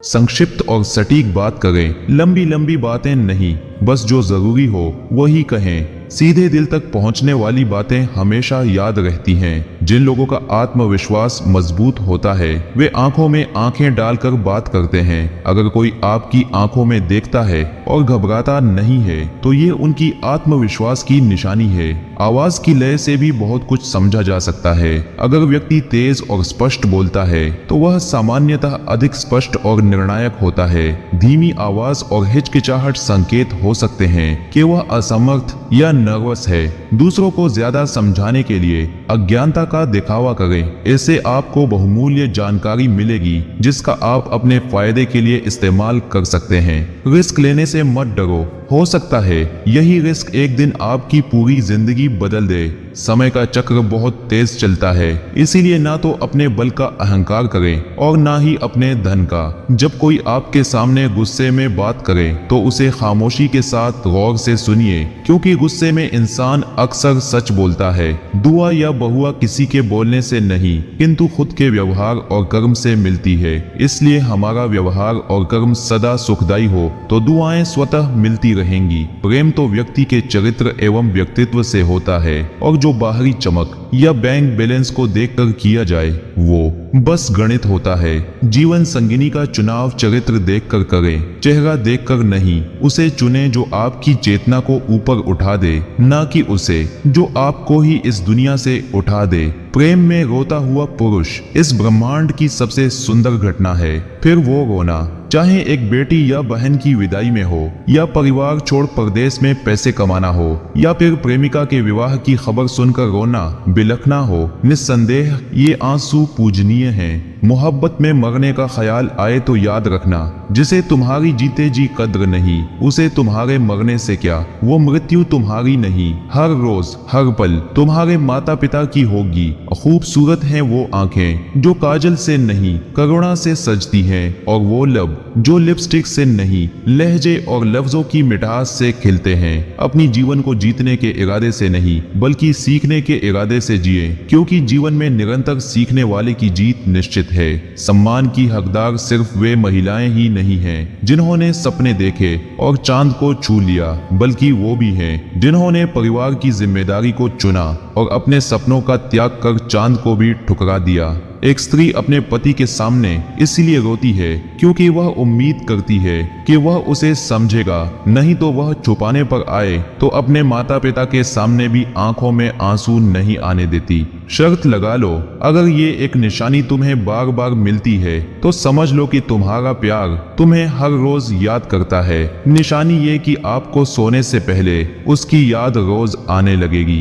संक्षिप्त और सटीक बात करें, लंबी लंबी बातें नहीं, बस जो जरूरी हो वही कहें। सीधे दिल तक पहुंचने वाली बातें हमेशा याद रहती हैं। जिन लोगों का आत्मविश्वास मजबूत होता है वे आंखों में आंखें डालकर बात करते हैं। अगर कोई आपकी आंखों में देखता है और घबराता नहीं है तो ये उनकी आत्मविश्वास की निशानी है। आवाज की लय से भी बहुत कुछ समझा जा सकता है। अगर व्यक्ति तेज और स्पष्ट बोलता है तो वह सामान्यतः अधिक स्पष्ट और निर्णायक होता है। धीमी आवाज और हिचकिचाहट संकेत हो सकते हैं कि वह असमर्थ या नर्वस है। दूसरों को ज्यादा समझाने के लिए अज्ञानता का दिखावा करें। इससे आपको बहुमूल्य जानकारी मिलेगी जिसका आप अपने फायदे के लिए इस्तेमाल कर सकते हैं। रिस्क लेने से मत डरो, हो सकता है यही रिस्क एक दिन आपकी पूरी जिंदगी बदल दे। समय का चक्र बहुत तेज चलता है, इसीलिए ना तो अपने बल का अहंकार करें और ना ही अपने धन का। जब कोई आपके सामने गुस्से में बात करे तो उसे खामोशी के साथ गौर से सुनिए, क्योंकि गुस्से में इंसान अक्सर सच बोलता है। दुआ या बहुआ किसी के बोलने से नहीं किंतु खुद के व्यवहार और कर्म से मिलती है। इसलिए हमारा व्यवहार और कर्म सदा सुखदायी हो तो दुआएं स्वतः मिलती रहेंगी। प्रेम तो व्यक्ति के चरित्र एवं व्यक्तित्व से होता है और जो बाहरी चमक या बैंक बैलेंस को देखकर किया जाए वो बस गणित होता है। जीवन संगिनी का चुनाव चरित्र देखकर करें, चेहरा देखकर नहीं। उसे चुने जो आपकी चेतना को ऊपर उठा दे, ना कि उसे जो आपको ही इस दुनिया से उठा दे। प्रेम में रोता हुआ पुरुष इस ब्रह्मांड की सबसे सुंदर घटना है। फिर वो रोना चाहे एक बेटी या बहन की विदाई में हो, या परिवार छोड़ परदेश में पैसे कमाना हो, या फिर प्रेमिका के विवाह की खबर सुनकर रोना बिलखना हो, निस्संदेह ये आंसू पूजनीय हैं। मोहब्बत में मरने का ख्याल आए तो याद रखना, जिसे तुम्हारी जीते जी कद्र नहीं उसे तुम्हारे मरने से क्या। वो मृत्यु तुम्हारी नहीं, हर रोज हर पल तुम्हारे माता पिता की होगी। खूबसूरत हैं वो आंखें जो काजल से नहीं करुणा से सजती हैं, और वो लब जो लिपस्टिक से नहीं लहजे और लफ्जों की मिठास से खिलते हैं। अपनी जीवन को जीतने के इरादे से नहीं बल्कि सीखने के इरादे से जिए, क्योंकि जीवन में निरंतर सीखने वाले की जीत निश्चित है। सम्मान की हकदार सिर्फ वे महिलाएं ही नहीं हैं जिन्होंने सपने देखे और चांद को छू लिया, बल्कि वो भी हैं जिन्होंने परिवार की जिम्मेदारी को चुना और अपने सपनों का त्याग कर चांद को भी ठुकरा दिया। एक स्त्री अपने पति के सामने इसलिए रोती है क्योंकि वह उम्मीद करती है कि वह उसे समझेगा, नहीं तो वह छुपाने पर आए तो अपने माता पिता के सामने भी आंखों में आंसू नहीं आने देती। शर्त लगा लो, अगर ये एक निशानी तुम्हें बार बार मिलती है तो समझ लो कि तुम्हारा प्यार तुम्हें हर रोज याद करता है। निशानी ये कि आपको सोने से पहले उसकी याद रोज आने लगेगी।